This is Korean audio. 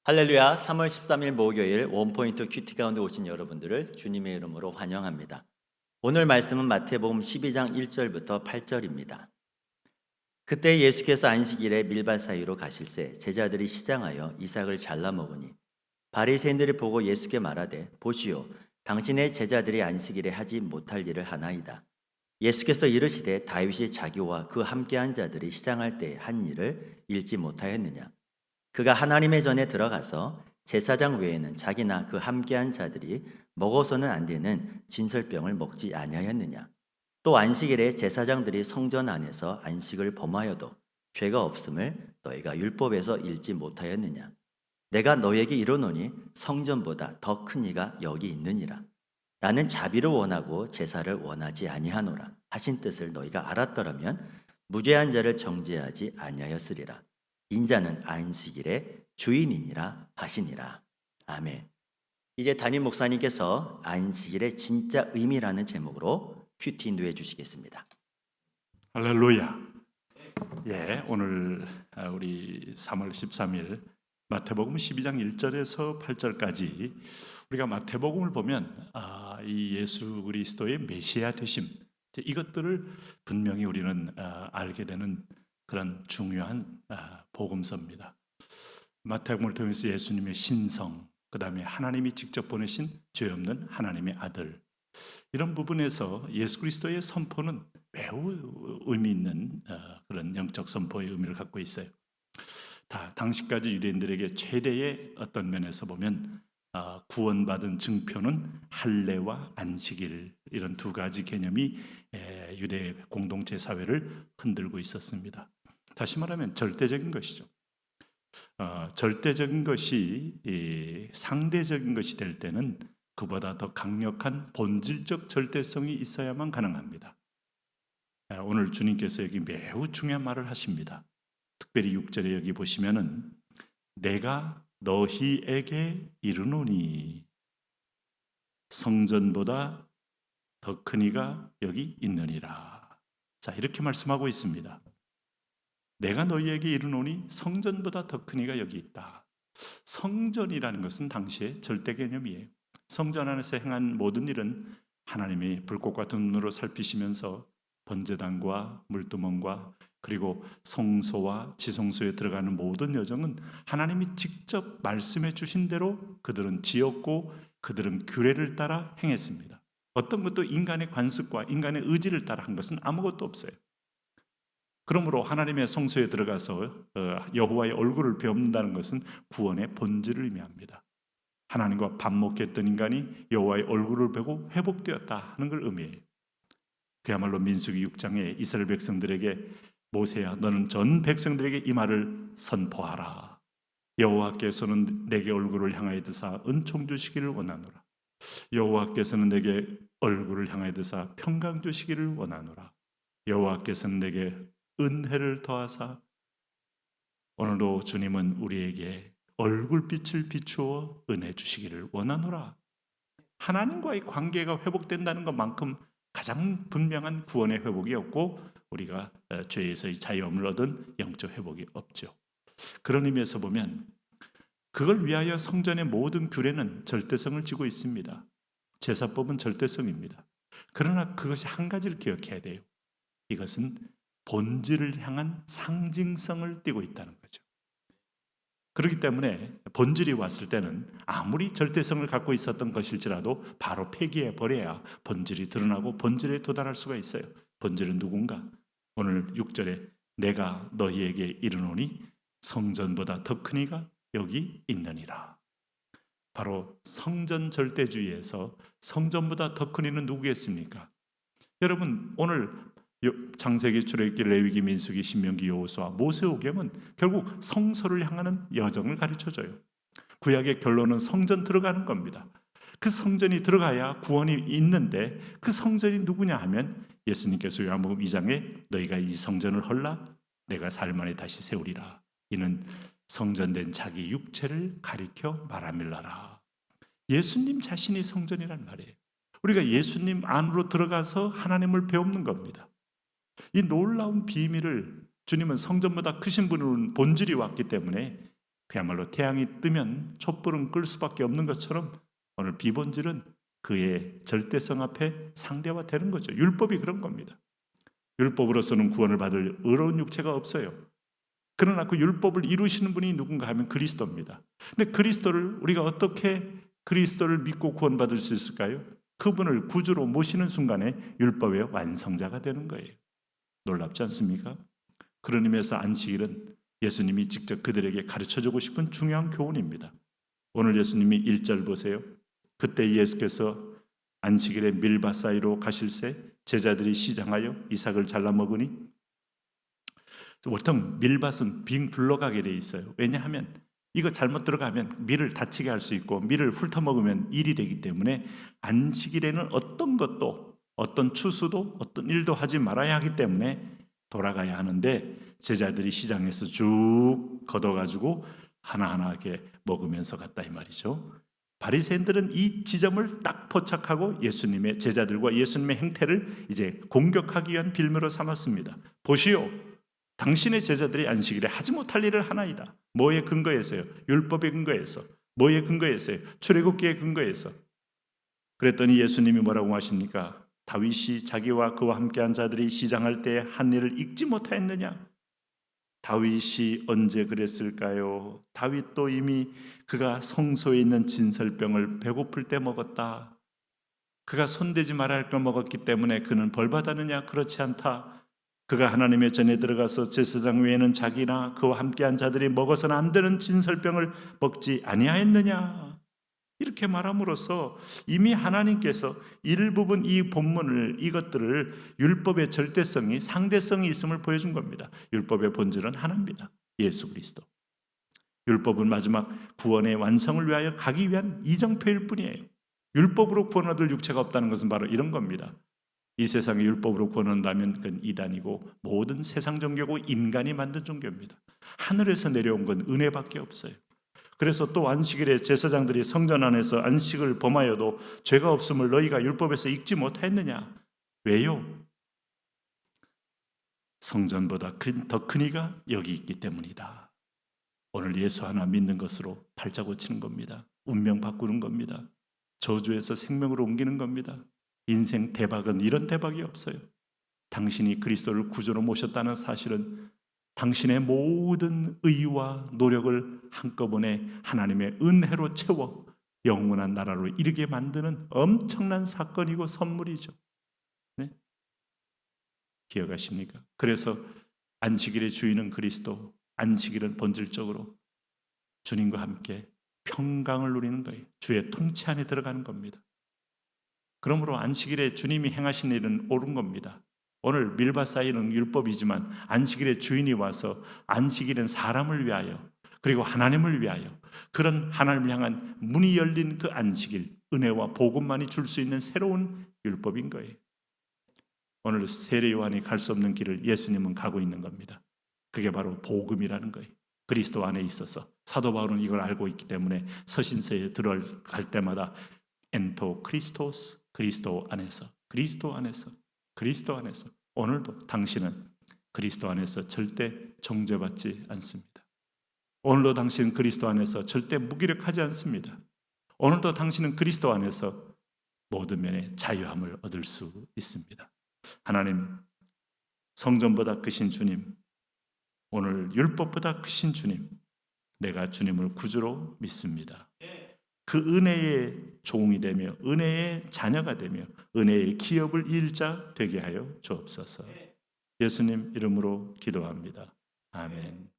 할렐루야, 3월 13일 목요일 원포인트 큐티 가운데 오신 여러분들을 주님의 이름으로 환영합니다. 오늘 말씀은 마태복음 12장 1절부터 8절입니다. 그때 예수께서 안식일에 밀밭 사이로 가실새 제자들이 시장하여 이삭을 잘라 먹으니 바리새인들이 보고 예수께 말하되 보시오, 당신의 제자들이 안식일에 하지 못할 일을 하나이다. 예수께서 이르시되 다윗이 자기와 그 함께한 자들이 시장할 때 한 일을 읽지 못하였느냐. 그가 하나님의 전에 들어가서 제사장 외에는 자기나 그 함께한 자들이 먹어서는 안 되는 진설병을 먹지 아니하였느냐. 또 안식일에 제사장들이 성전 안에서 안식을 범하여도 죄가 없음을 너희가 율법에서 읽지 못하였느냐. 내가 너에게 이르노니 성전보다 더 큰 이가 여기 있느니라. 나는 자비를 원하고 제사를 원하지 아니하노라 하신 뜻을 너희가 알았더라면 무죄한 자를 정죄하지 아니하였으리라. 인자는 안식일의 주인이니라 하시니라. 아멘. 이제 담임 목사님께서 안식일의 진짜 의미라는 제목으로 큐티 인도해 주시겠습니다. 할렐루야. 오늘 우리 3월 13일 마태복음 12장 1절에서 8절까지 우리가 마태복음을 보면 이 예수 그리스도의 메시아 되심, 이것들을 분명히 우리는 알게 되는 그런 중요한 복음서입니다. 마태복음을 통해서 예수님의 신성, 그 다음에 하나님이 직접 보내신 죄 없는 하나님의 아들, 이런 부분에서 예수 그리스도의 선포는 매우 의미 있는 그런 영적 선포의 의미를 갖고 있어요. 당시까지 유대인들에게 최대의 어떤 면에서 보면 구원받은 증표는 할례와 안식일, 이런 두 가지 개념이 유대 공동체 사회를 흔들고 있었습니다. 다시 말하면 절대적인 것이죠. 절대적인 것이 상대적인 것이 될 때는 그보다 더 강력한 본질적 절대성이 있어야만 가능합니다. 오늘 주님께서 여기 매우 중요한 말을 하십니다. 특별히 6절에 여기 보시면은 내가 너희에게 이르노니 성전보다 더 큰 이가 여기 있느니라. 자, 이렇게 말씀하고 있습니다. 내가 너희에게 이르노니 성전보다 더 큰 이가 여기 있다. 성전이라는 것은 당시의 절대 개념이에요. 성전 안에서 행한 모든 일은 하나님이 불꽃 같은 눈으로 살피시면서 번제단과 물두멍과 그리고 성소와 지성소에 들어가는 모든 여정은 하나님이 직접 말씀해 주신 대로 그들은 지었고 그들은 규례를 따라 행했습니다. 어떤 것도 인간의 관습과 인간의 의지를 따라 한 것은 아무것도 없어요. 그러므로 하나님의 성소에 들어가서 여호와의 얼굴을 배운다는 것은 구원의 본질을 의미합니다. 하나님과 밥 먹겠던 인간이 여호와의 얼굴을 보고 회복되었다 하는 걸 의미해요. 그야말로 민수기 6장에 이스라엘 백성들에게 모세야, 너는 전 백성들에게 이 말을 선포하라. 여호와께서는 내게 얼굴을 향하여 드사 은총 주시기를 원하노라. 여호와께서는 내게 얼굴을 향하여 드사 평강 주시기를 원하노라. 여호와께서는 내게 은혜를 더하사 오늘도 주님은 우리에게 얼굴빛을 비추어 은혜 주시기를 원하노라. 하나님과의 관계가 회복된다는 것만큼 가장 분명한 구원의 회복이 없고 우리가 죄에서의 자유함을 얻은 영적 회복이 없죠. 그런 의미에서 보면 그걸 위하여 성전의 모든 규례는 절대성을 지고 있습니다. 제사법은 절대성입니다. 그러나 그것이 한 가지를 기억해야 돼요. 이것은 본질을 향한 상징성을 띠고 있다는 거죠. 그렇기 때문에 본질이 왔을 때는 아무리 절대성을 갖고 있었던 것일지라도 바로 폐기해 버려야 본질이 드러나고 본질에 도달할 수가 있어요. 본질은 누군가? 오늘 6절에 내가 너희에게 이르노니 성전보다 더 큰 이가 여기 있느니라. 바로 성전 절대주의에서 성전보다 더 큰 이는 누구겠습니까? 여러분, 오늘 창세기, 출애굽기, 레위기, 민수기, 신명기, 여호수아, 모세오경은 결국 성소를 향하는 여정을 가르쳐줘요. 구약의 결론은 성전 들어가는 겁니다. 그 성전이 들어가야 구원이 있는데 그 성전이 누구냐 하면 예수님께서 요한복음 2장에 너희가 이 성전을 헐라 내가 사흘 만에 다시 세우리라. 이는 성전된 자기 육체를 가리켜 말함일라라. 예수님 자신이 성전이란 말이에요. 우리가 예수님 안으로 들어가서 하나님을 배우는 겁니다. 이 놀라운 비밀을 주님은 성전보다 크신 분은 본질이 왔기 때문에 그야말로 태양이 뜨면 촛불은 끌 수밖에 없는 것처럼 오늘 비본질은 그의 절대성 앞에 상대화되는 거죠. 율법이 그런 겁니다. 율법으로서는 구원을 받을 의로운 육체가 없어요. 그러나 그 율법을 이루시는 분이 누군가 하면 그리스도입니다. 근데 그리스도를 우리가 어떻게 그리스도를 믿고 구원받을 수 있을까요? 그분을 구주로 모시는 순간에 율법의 완성자가 되는 거예요. 놀랍지 않습니까? 그런 의미에서 안식일은 예수님이 직접 그들에게 가르쳐주고 싶은 중요한 교훈입니다. 오늘 예수님이 1절 보세요. 그때 예수께서 안식일에 밀밭 사이로 가실새 제자들이 시장하여 이삭을 잘라 먹으니, 보통 밀밭은 빙 둘러가게 돼 있어요. 왜냐하면 이거 잘못 들어가면 밀을 다치게 할 수 있고 밀을 훑어먹으면 일이 되기 때문에 안식일에는 어떤 것도 어떤 추수도 어떤 일도 하지 말아야 하기 때문에 돌아가야 하는데, 제자들이 시장에서 쭉 걷어가지고 하나하나 이렇게 먹으면서 갔다 이 말이죠. 바리새인들은 이 지점을 딱 포착하고 예수님의 제자들과 예수님의 행태를 이제 공격하기 위한 빌미로 삼았습니다. 보시오, 당신의 제자들이 안식일에 하지 못할 일을 하나이다. 뭐에 근거해서요? 율법에 근거해서. 뭐에 근거해서요? 출애굽기에 근거해서. 그랬더니 예수님이 뭐라고 하십니까? 다윗이 자기와 그와 함께한 자들이 시장할 때 한 일을 잊지 못하였느냐? 다윗이 언제 그랬을까요? 다윗도 이미 그가 성소에 있는 진설병을 배고플 때 먹었다. 그가 손대지 말아야 할 걸 먹었기 때문에 그는 벌받았느냐? 그렇지 않다. 그가 하나님의 전에 들어가서 제사장 외에는 자기나 그와 함께한 자들이 먹어서는 안 되는 진설병을 먹지 아니하였느냐? 이렇게 말함으로써 이미 하나님께서 일부분 이 본문을, 이것들을 율법의 절대성이, 상대성이 있음을 보여준 겁니다. 율법의 본질은 하나입니다. 예수 그리스도. 율법은 마지막 구원의 완성을 위하여 가기 위한 이정표일 뿐이에요. 율법으로 구원 얻을 육체가 없다는 것은 바로 이런 겁니다. 이 세상에 율법으로 구원한다면 그건 이단이고 모든 세상 종교고 인간이 만든 종교입니다. 하늘에서 내려온 건 은혜밖에 없어요. 그래서 또 안식일에 제사장들이 성전 안에서 안식을 범하여도 죄가 없음을 너희가 율법에서 읽지 못했느냐? 왜요? 성전보다 더 큰 이가 여기 있기 때문이다. 오늘 예수 하나 믿는 것으로 팔자 고치는 겁니다. 운명 바꾸는 겁니다. 저주에서 생명으로 옮기는 겁니다. 인생 대박은 이런 대박이 없어요. 당신이 그리스도를 구주로 모셨다는 사실은 당신의 모든 의와 노력을 한꺼번에 하나님의 은혜로 채워 영원한 나라로 이르게 만드는 엄청난 사건이고 선물이죠. 네? 기억하십니까? 그래서 안식일의 주인은 그리스도, 안식일은 본질적으로 주님과 함께 평강을 누리는 거예요. 주의 통치 안에 들어가는 겁니다. 그러므로 안식일에 주님이 행하신 일은 옳은 겁니다. 오늘 밀밭 사이는 율법이지만 안식일의 주인이 와서 안식일은 사람을 위하여, 그리고 하나님을 위하여, 그런 하나님을 향한 문이 열린 그 안식일, 은혜와 복음만이 줄 수 있는 새로운 율법인 거예요. 오늘 세례 요한이 갈 수 없는 길을 예수님은 가고 있는 겁니다. 그게 바로 복음이라는 거예요. 그리스도 안에 있어서 사도 바울은 이걸 알고 있기 때문에 서신서에 들어갈 때마다 엔토 크리스토스, 그리스도 안에서, 그리스도 안에서, 그리스도 안에서. 오늘도 당신은 그리스도 안에서 절대 정죄받지 않습니다. 오늘도 당신은 그리스도 안에서 절대 무기력하지 않습니다. 오늘도 당신은 그리스도 안에서 모든 면에 자유함을 얻을 수 있습니다. 하나님, 성전보다 크신 주님, 오늘 율법보다 크신 주님, 내가 주님을 구주로 믿습니다. 그 은혜의 종이 되며 은혜의 자녀가 되며 은혜의 기업을 일자 되게 하여 주옵소서. 예수님 이름으로 기도합니다. 아멘.